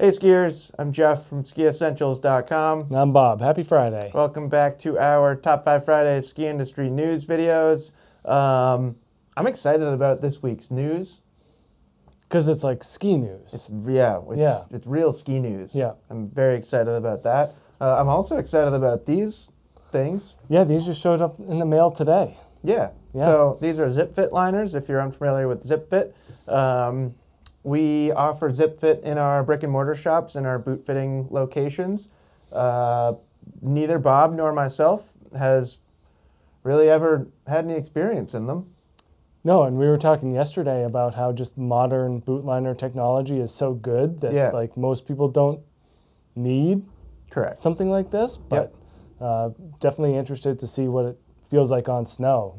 Hey skiers, I'm Jeff from skiessentials.com. And I'm Bob. Happy Friday. Welcome back to our Top 5 Friday ski industry news videos. I'm excited about this week's news. Because it's like ski news. It's real ski news. Yeah. I'm very excited about that. I'm also excited about these things. Yeah, these just showed up in the mail today. Yeah. So these are ZipFit liners, if you're unfamiliar with ZipFit. We offer ZipFit in our brick and mortar shops in our boot fitting locations. Neither Bob nor myself has really ever had any experience in them. No, and we were talking yesterday about how just modern boot liner technology is so good that like most people don't need something like this. But definitely interested to see what it feels like on snow.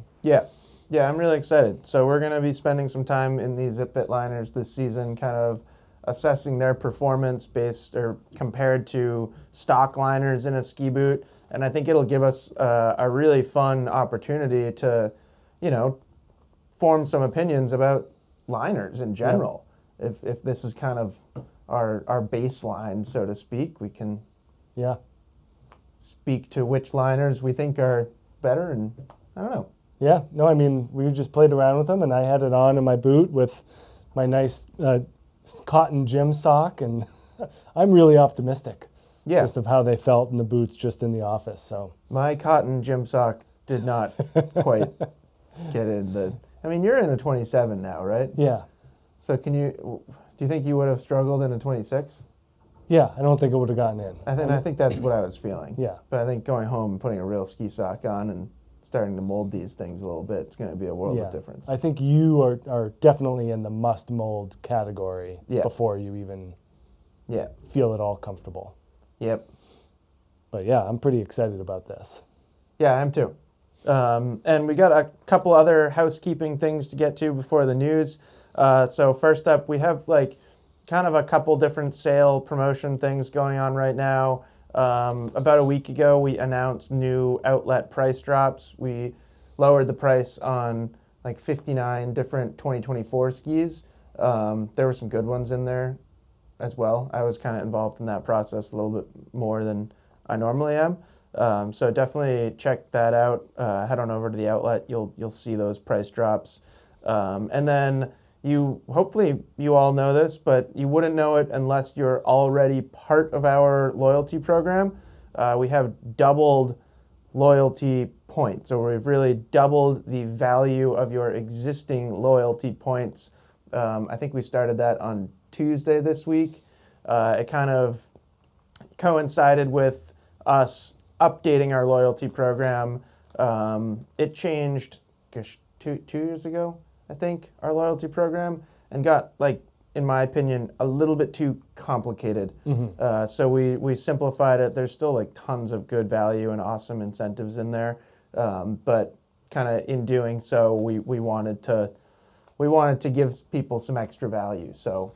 Yeah, I'm really excited. So we're going to be spending some time in these ZipFit liners this season, kind of assessing their performance based or compared to stock liners in a ski boot. And I think it'll give us a really fun opportunity to, form some opinions about liners in general. Yeah. If this is kind of our baseline, so to speak, we can speak to which liners we think are better, and I don't know. Yeah, no, I mean, we just played around with them, and I had it on in my boot with my nice cotton gym sock, and I'm really optimistic just of how they felt in the boots just in the office. So my cotton gym sock did not quite get in the... I mean, you're in a 27 now, right? Yeah. So do you think you would have struggled in a 26? Yeah, I don't think it would have gotten in. I think that's what I was feeling. Yeah. But I think going home and putting a real ski sock on and starting to mold these things a little bit, it's going to be a world of difference. I think you are definitely in the must mold category before you even feel at all comfortable. Yep. But yeah, I'm pretty excited about this. Yeah, I am too. And we got a couple other housekeeping things to get to before the news. So first up, we have kind of a couple different sale promotion things going on right now. About a week ago, we announced new outlet price drops. We lowered the price on 59 different 2024 skis. There were some good ones in there as well. I was kind of involved in that process a little bit more than I normally am. So definitely check that out. Head on over to the outlet. You'll see those price drops. And then hopefully you all know this, but you wouldn't know it unless you're already part of our loyalty program. We have doubled loyalty points. So we've really doubled the value of your existing loyalty points. I think we started that on Tuesday this week. It kind of coincided with us updating our loyalty program. It changed 2 years ago, I think, our loyalty program, and got, in my opinion, a little bit too complicated. Mm-hmm. So we simplified it. There's still tons of good value and awesome incentives in there, but kind of in doing so, we wanted to give people some extra value. So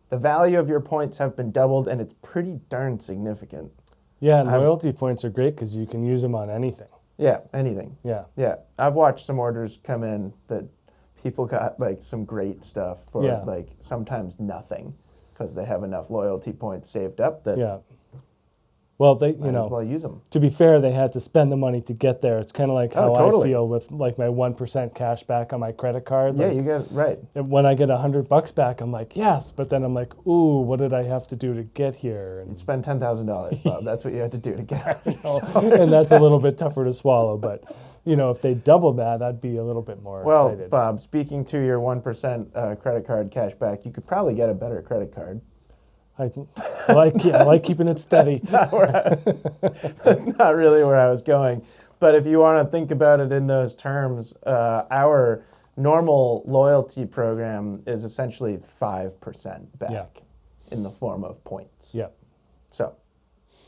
the value of your points have been doubled, and it's pretty darn significant. Yeah, and loyalty points are great because you can use them on anything. Yeah, anything. Yeah. I've watched some orders come in that people got some great stuff for sometimes nothing because they have enough loyalty points saved up that well, they might as well use them. To be fair, they had to spend the money to get there. It's kind of like how I feel with my 1% cash back on my credit card. Yeah, you get it right. When I get $100 back, I'm like, yes, but then I'm like, ooh, what did I have to do to get here? And you spend $10,000, Bob. That's what you had to do to get it. And that's a little bit tougher to swallow, but if they doubled that, I'd be a little bit more excited. Well, Bob, speaking to your 1% credit card cash back, you could probably get a better credit card. I like keeping it steady. That's not really where I was going. But if you want to think about it in those terms, our normal loyalty program is essentially 5% back in the form of points. Yeah. So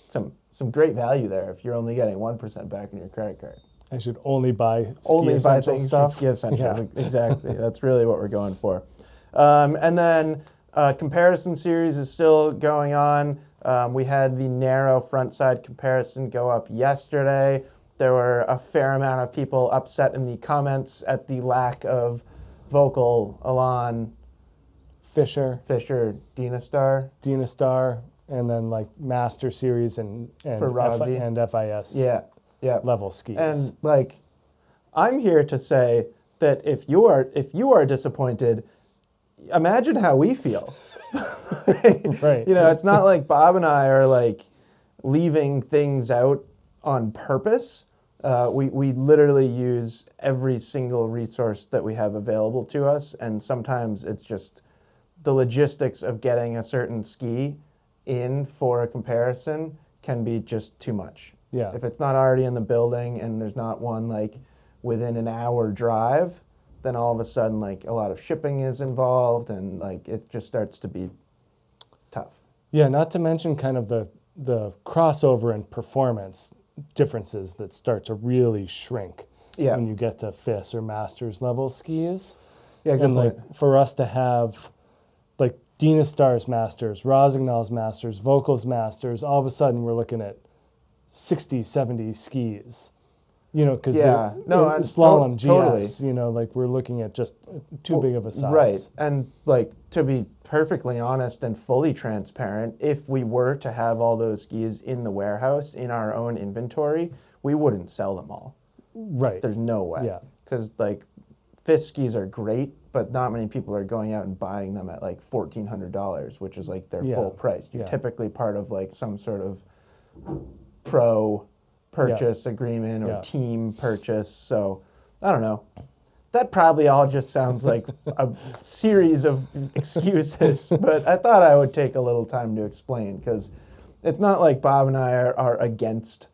some great value there if you're only getting 1% back on your credit card. I should only buy things stuff. From Ski Essentials. Yeah. Exactly. That's really what we're going for. And then comparison series is still going on. We had the narrow front side comparison go up yesterday. There were a fair amount of people upset in the comments at the lack of vocal Elan Fisher, Dynastar, and then like Master Series and for Rossi. and FIS level skis. And like, I'm here to say that if you are disappointed, imagine how we feel. Right. You know, it's not like Bob and I are like leaving things out on purpose. We literally use every single resource that we have available to us, and sometimes it's just the logistics of getting a certain ski in for a comparison can be just too much. Yeah. If it's not already in the building and there's not one like within an hour drive, then all of a sudden like a lot of shipping is involved and like it just starts to be tough. Yeah, not to mention kind of the crossover in performance differences that start to really shrink when you get to FIS or Masters level skis. Yeah, good and point. like for us to have like Dynastar's Masters, Rosignol's Masters, Vocal's Masters, all of a sudden we're looking at 60, 70 skis. You know, because slalom GS, totally. you know, like we're looking at just too big of a size. Right. And like to be perfectly honest and fully transparent, if we were to have all those skis in the warehouse in our own inventory, we wouldn't sell them all. Right. There's no way. Yeah. Because like FIS skis are great, but not many people are going out and buying them at like $1,400, which is like their full price. You're typically part of like some sort of pro purchase agreement or team purchase. So I don't know. That probably all just sounds like a series of excuses, but I thought I would take a little time to explain because it's not like Bob and I are against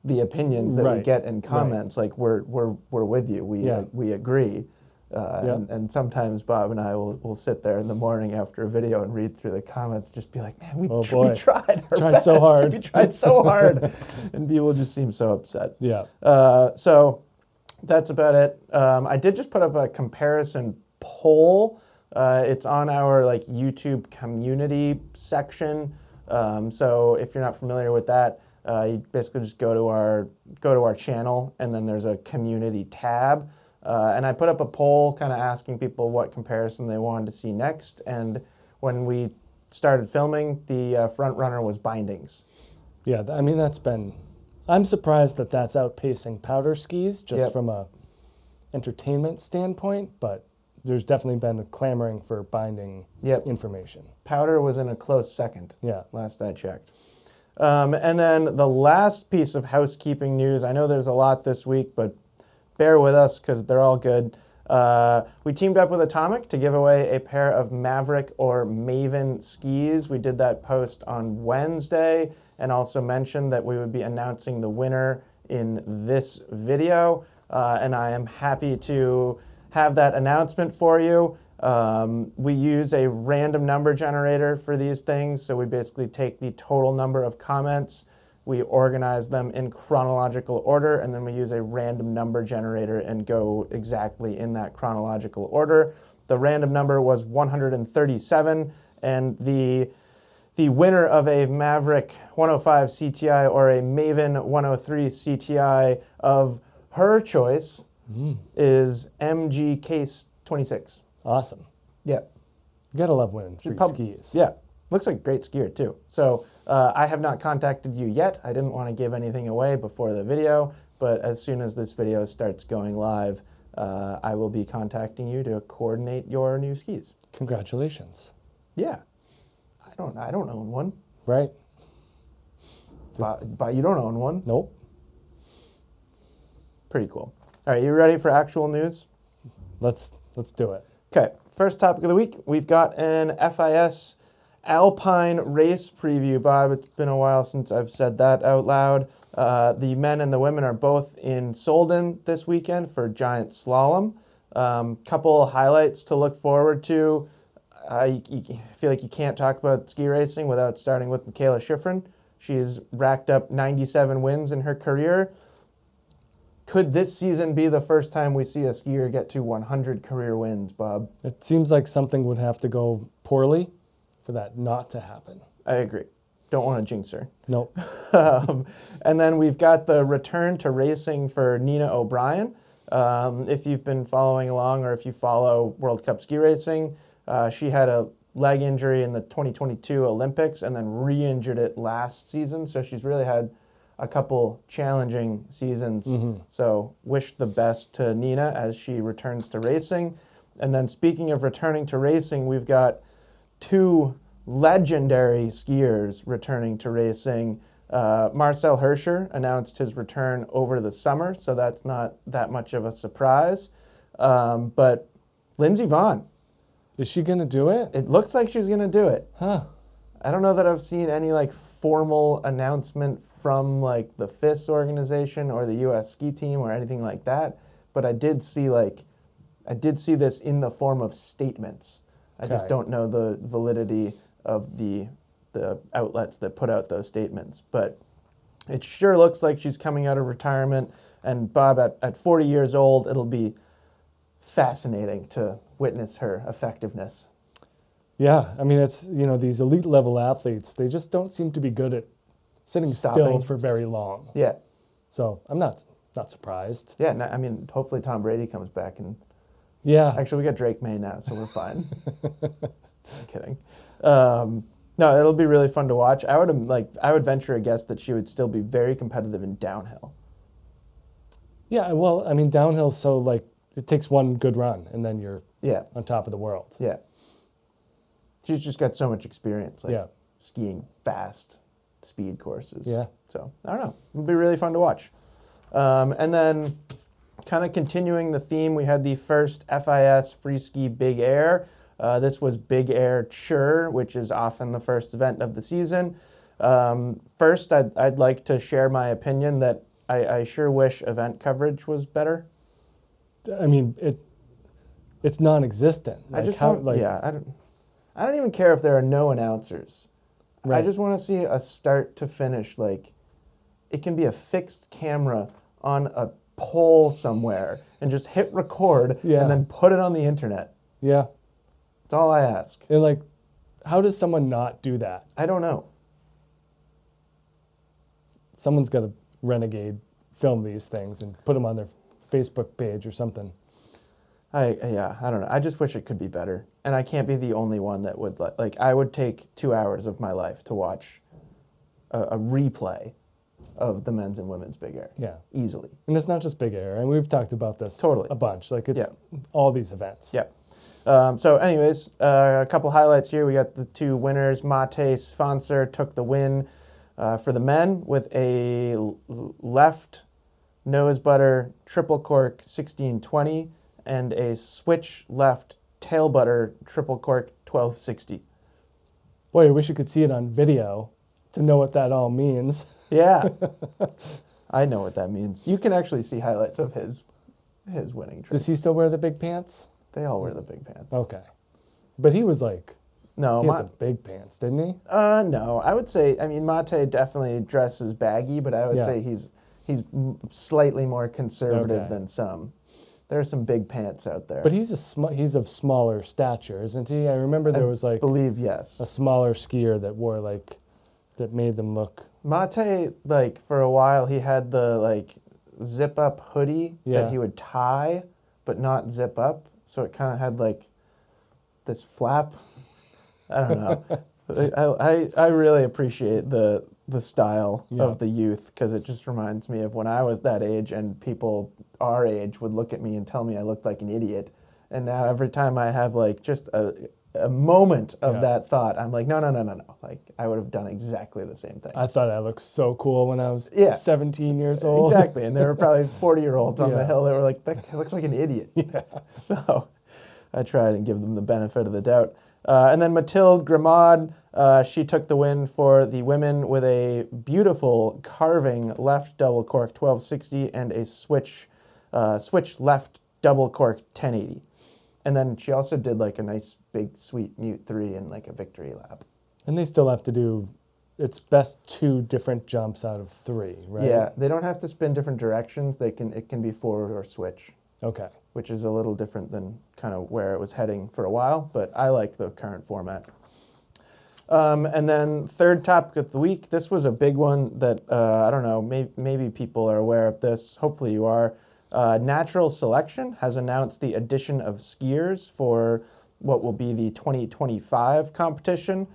the opinions that we get in comments. Like we're with you. We agree. And sometimes Bob and I will sit there in the morning after a video and read through the comments, just be like, man, we tried our best. So hard. We tried so hard. And people just seem so upset. Yeah. So that's about it. I did just put up a comparison poll. It's on our like YouTube community section. So if you're not familiar with that, you basically just go to our channel, and then there's a community tab. And I put up a poll kind of asking people what comparison they wanted to see next. And when we started filming, the front runner was bindings. Yeah, I mean, I'm surprised that that's outpacing powder skis just from a entertainment standpoint, but there's definitely been a clamoring for binding information. Powder was in a close second, last I checked. And then the last piece of housekeeping news, I know there's a lot this week, but bear with us because they're all good. We teamed up with Atomic to give away a pair of Maverick or Maven skis. We did that post on Wednesday and also mentioned that we would be announcing the winner in this video. And I am happy to have that announcement for you. We use a random number generator for these things. So we basically take the total number of comments, we organize them in chronological order, and then we use a random number generator and go exactly in that chronological order. The random number was 137, and the winner of a Maverick 105 CTI or a Maven 103 CTI of her choice is MG Case 26. Awesome. Yeah. You gotta love winning free skis. Yeah. Looks like a great skier too. So I have not contacted you yet. I didn't want to give anything away before the video, but as soon as this video starts going live, I will be contacting you to coordinate your new skis. Congratulations. Yeah. I don't own one. Right. But you don't own one? Nope. Pretty cool. All right, you ready for actual news? Let's do it. Okay, first topic of the week, we've got an FIS Alpine race preview. Bob, it's been a while since I've said that out loud. The men and the women are both in Soelden this weekend for giant slalom. Couple highlights to look forward to. I feel like you can't talk about ski racing without starting with Michaela Schifrin. She's racked up 97 wins in her career. Could this season be the first time we see a skier get to 100 career wins, Bob? It seems like something would have to go poorly for that not to happen. I agree. Don't want to jinx her. Nope. And then we've got the return to racing for Nina O'Brien. If you've been following along or if you follow World Cup ski racing, She had a leg injury in the 2022 Olympics and then re-injured it last season. So she's really had a couple challenging seasons. So wish the best to Nina as she returns to racing. And then speaking of returning to racing, we've got two legendary skiers returning to racing. Marcel Hirscher announced his return over the summer, so that's not that much of a surprise. But Lindsey Vonn. Is she going to do it? It looks like she's going to do it. Huh. I don't know that I've seen any like formal announcement from like the FIS organization or the US ski team or anything like that, but I did see this in the form of statements. I just don't know the validity of the outlets that put out those statements, but it sure looks like she's coming out of retirement. And Bob, at 40 years old, it'll be fascinating to witness her effectiveness. Yeah, I mean, it's, these elite level athletes, they just don't seem to be good at sitting still for very long. Yeah. So I'm not surprised. Yeah, I mean, hopefully Tom Brady comes back and. Yeah. Actually, we got Drake May now, so we're fine. I'm kidding. No, it'll be really fun to watch. I would venture a guess that she would still be very competitive in downhill. Yeah, well, I mean, downhill's so it takes one good run and then you're on top of the world. Yeah. She's just got so much experience, skiing fast speed courses. Yeah. So, I don't know. It'll be really fun to watch. And then kind of continuing the theme, we had the first FIS Free Ski Big Air. This was Big Air Chur, which is often the first event of the season. First, I'd like to share my opinion that I sure wish event coverage was better. I mean, it's non-existent. I don't even care if there are no announcers. Right. I just want to see a start to finish. It can be a fixed camera on a pole somewhere and just hit record and then put it on the internet. Yeah. That's all I ask. And how does someone not do that? I don't know. Someone's got to renegade film these things and put them on their Facebook page or something. I don't know. I just wish it could be better. And I can't be the only one that would I would take 2 hours of my life to watch a replay of the men's and women's Big Air. Yeah. Easily. And it's not just Big Air. And we've talked about this a bunch. It's all these events. Yeah. So anyways, a couple highlights here. We got the two winners. Mate Svanser took the win for the men with a left nose butter triple cork 1620 and a switch left tail butter triple cork 1260. Boy, I wish you could see it on video to know what that all means. Yeah. I know what that means. You can actually see highlights of his winning trick. Does he still wear the big pants? They all wear the big pants. Okay. But he was no, he had some big pants, didn't he? No. I would say, Mate definitely dresses baggy, but I would say he's slightly more conservative than some. There are some big pants out there. But he's of smaller stature, isn't he? I remember there was believe yes. a smaller skier that wore that made them look. Mate, for a while he had the zip up hoodie that he would tie but not zip up. So it kind of had this flap. I don't know. I really appreciate the style of the youth because it just reminds me of when I was that age and people our age would look at me and tell me I looked like an idiot. And now every time I have just a moment of that thought, I'm like, no. I would have done exactly the same thing. I thought I looked so cool when I was 17 years old. Exactly. And there were probably 40-year-olds on the hill that were like, that looks like an idiot. Yeah. So I tried and give them the benefit of the doubt. And then Mathilde Grimmaud, she took the win for the women with a beautiful carving left double cork 1260 and a switch left double cork 1080. And then she also did a nice big sweet mute 3 and a victory lap. And they still have to do, it's best 2 different jumps out of 3, right? Yeah, they don't have to spin different directions. It can be forward or switch. Okay. Which is a little different than kind of where it was heading for a while, but I like the current format. And then third topic of the week, this was a big one that, I don't know, maybe people are aware of this. Hopefully you are. Natural Selection has announced the addition of skiers for what will be the 2025 competition.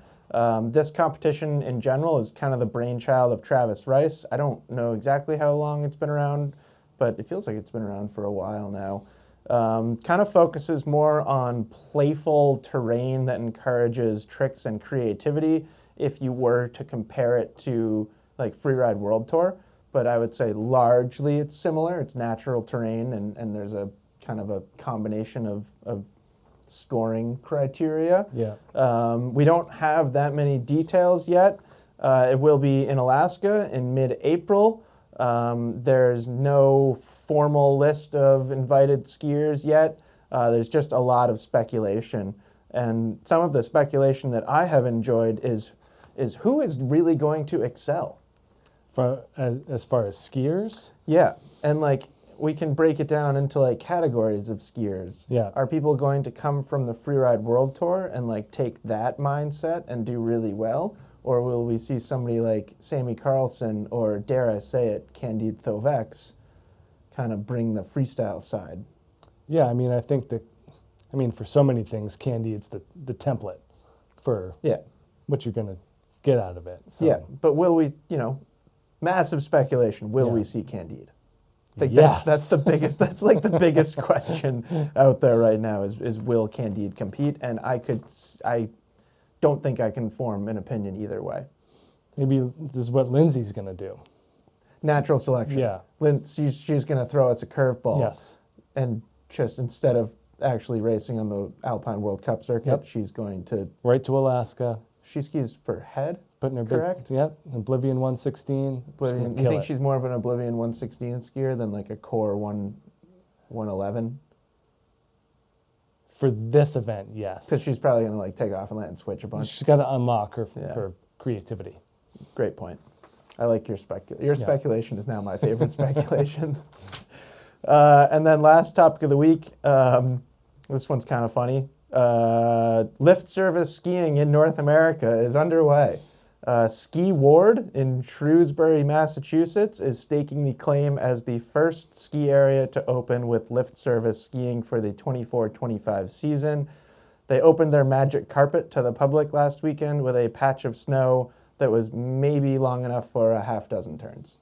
This competition in general is kind of the brainchild of Travis Rice. I don't know exactly how long it's been around, but it feels like it's been around for a while now. Kind of focuses more on playful terrain that encourages tricks and creativity if you were to compare it to like Freeride World Tour. But I would say largely it's similar. It's natural terrain, and there's a kind of a combination of scoring criteria. Yeah. We don't have that many details yet. It will be in Alaska in mid-April. There's no formal list of invited skiers yet. There's just a lot of speculation. And some of the speculation that I have enjoyed is who is really going to excel? As far as skiers? Yeah, and like we can break it down into like categories of skiers. Yeah. Are people going to come from the Freeride World Tour and like take that mindset and do really well? Or will we see somebody like Sammy Carlson or, dare I say it, Candide Thovex kind of bring the freestyle side? Yeah, I mean, I think for so many things, Candide's the template for what you're going to get out of it. So. Yeah, but will we, massive speculation, will we see Candide? I think yes. That's like the biggest question out there right now is will Candide compete? And I don't think I can form an opinion either way. Maybe this is what Lindsay's going to do. Natural selection. Yeah. She's going to throw us a curveball. Yes. And just instead of actually racing on the Alpine World Cup circuit, she's going to... Right to Alaska. She skis for head, putting her correct? Oblivion 116. Oblivion. You think she's more of an Oblivion 116 skier than like a Core 111? For this event, yes. Because she's probably going to like take off and land and switch a bunch. She's got to unlock her creativity. Great point. I like your speculation. Your speculation is now my favorite speculation. And then last topic of the week. This one's kind of funny. Lift service skiing in North America is underway. Ski Ward in Shrewsbury, Massachusetts is staking the claim as the first ski area to open with lift service skiing for the 24-25 season. They opened their magic carpet to the public last weekend with a patch of snow that was maybe long enough for a half dozen turns.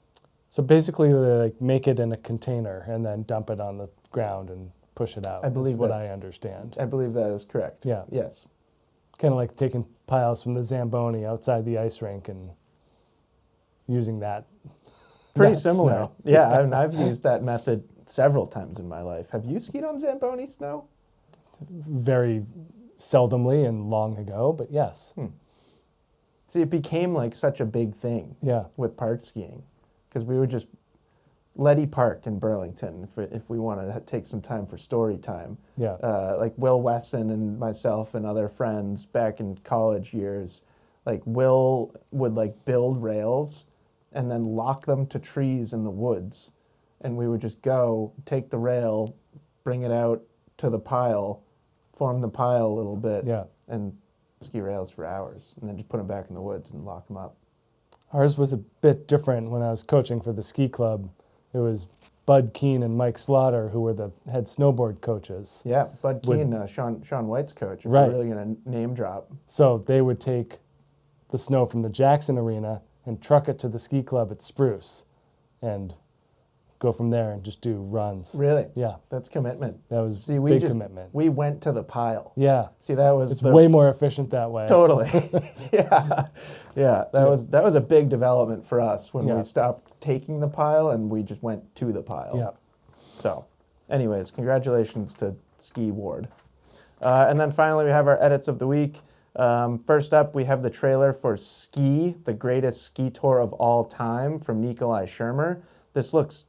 So basically they make it in a container and then dump it on the ground and push it out. I believe what I understand. I believe that is correct. Yeah. Yes. Kind of like taking piles from the Zamboni outside the ice rink and using that. Pretty similar. Snow. Yeah, I've used that method several times in my life. Have you skied on Zamboni snow? Very seldomly and long ago, but yes. See, it became like such a big thing with park skiing because we would just Letty Park in Burlington, if we want to take some time for story time. Yeah. Like Will Wesson and myself and other friends back in college years, like Will would like build rails and then lock them to trees in the woods. And we would just go, take the rail, bring it out to the pile, form the pile a little bit, and ski rails for hours, and then just put them back in the woods and lock them up. Ours was a bit different when I was coaching for the ski club. It was Bud Keene and Mike Slaughter who were the head snowboard coaches. Yeah, Bud Keene, Sean White's coach, if we're really going to name drop. So they would take the snow from the Jackson Arena and truck it to the ski club at Spruce and go from there and just do runs. Really? Yeah. That's commitment. That was big commitment. We went to the pile. Yeah. See, that was it's way more efficient that way. Totally. Yeah. That was a big development for us when we stopped taking the pile and we just went to the pile. Yeah. So, anyways, congratulations to Ski Ward. And then finally, we have our edits of the week. First up, we have the trailer for Ski, the greatest ski tour of all time from Nikolai Schirmer. This looks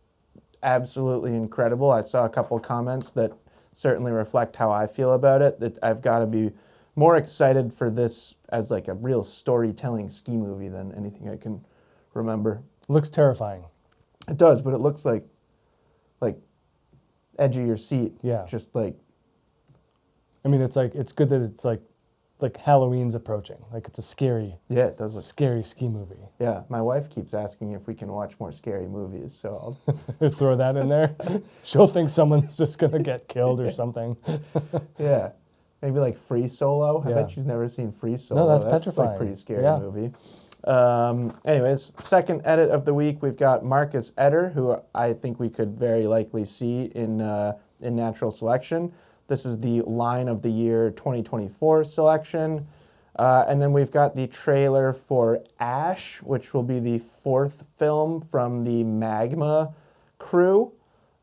absolutely incredible. I saw a couple comments that certainly reflect how I feel about it, that I've got to be more excited for this as like a real storytelling ski movie than anything I can remember. It looks terrifying. It does, but it looks like edge of your seat. Yeah. Just like. I mean, it's good that it's like Halloween's approaching. Like it's a scary. Yeah, it does look scary ski movie. Yeah, my wife keeps asking if we can watch more scary movies, so I'll throw that in there. She'll think someone's just gonna get killed or something. Yeah. Maybe like Free Solo. I Yeah. bet she's never seen Free Solo. No, that's Like petrifying. a pretty scary Yeah. movie. Anyways, second edit of the week, we've got Marcus Eder, who I think we could very likely see in natural selection. This is the Line of the Year 2024 selection. And then we've got the trailer for Ash, which will be the fourth film from the Magma crew.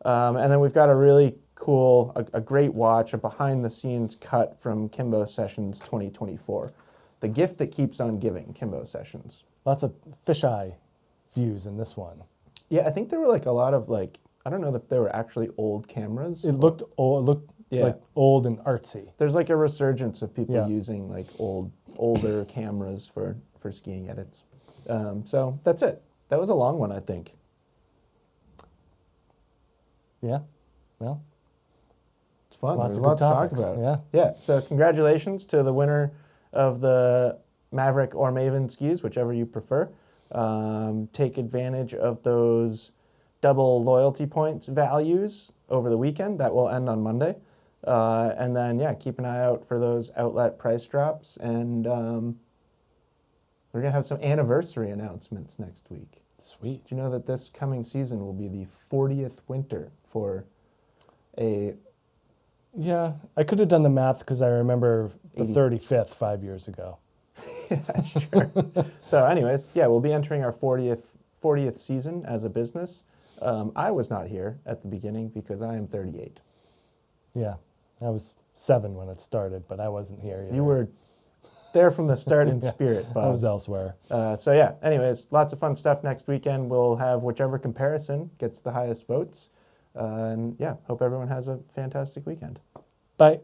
And then we've got a really cool, a great watch, a behind-the-scenes cut from Kimbo Sessions 2024. The gift that keeps on giving, Kimbo Sessions. Lots of fisheye views in this one. Yeah, I think there were like a lot of like, I don't know if they were actually old cameras. It looked old. It looked like old and artsy. There's like a resurgence of people Yeah. using like older cameras for skiing edits. So that's it. That was a long one, I think. Yeah. Well, It's fun. lots There's of a lot good to talk topics. about. Yeah. Yeah. So congratulations to the winner of the Maverick or Maven skis, whichever you prefer. Take advantage of those double loyalty points values over the weekend. That will end on Monday. And then, yeah, keep an eye out for those outlet price drops. And we're going to have some anniversary announcements next week. Sweet. Do you know that this coming season will be the 40th winter for a... Yeah, I could have done the math because I remember the 80. 35th 5 years ago. Yeah, sure. So anyways, yeah, we'll be entering our 40th season as a business. I was not here at the beginning because I am 38. Yeah, I was 7 when it started, but I wasn't here either. You were there from the start in spirit, Bob. I was elsewhere. So yeah, anyways, lots of fun stuff next weekend. We'll have whichever comparison gets the highest votes. And yeah, hope everyone has a fantastic weekend. Bye.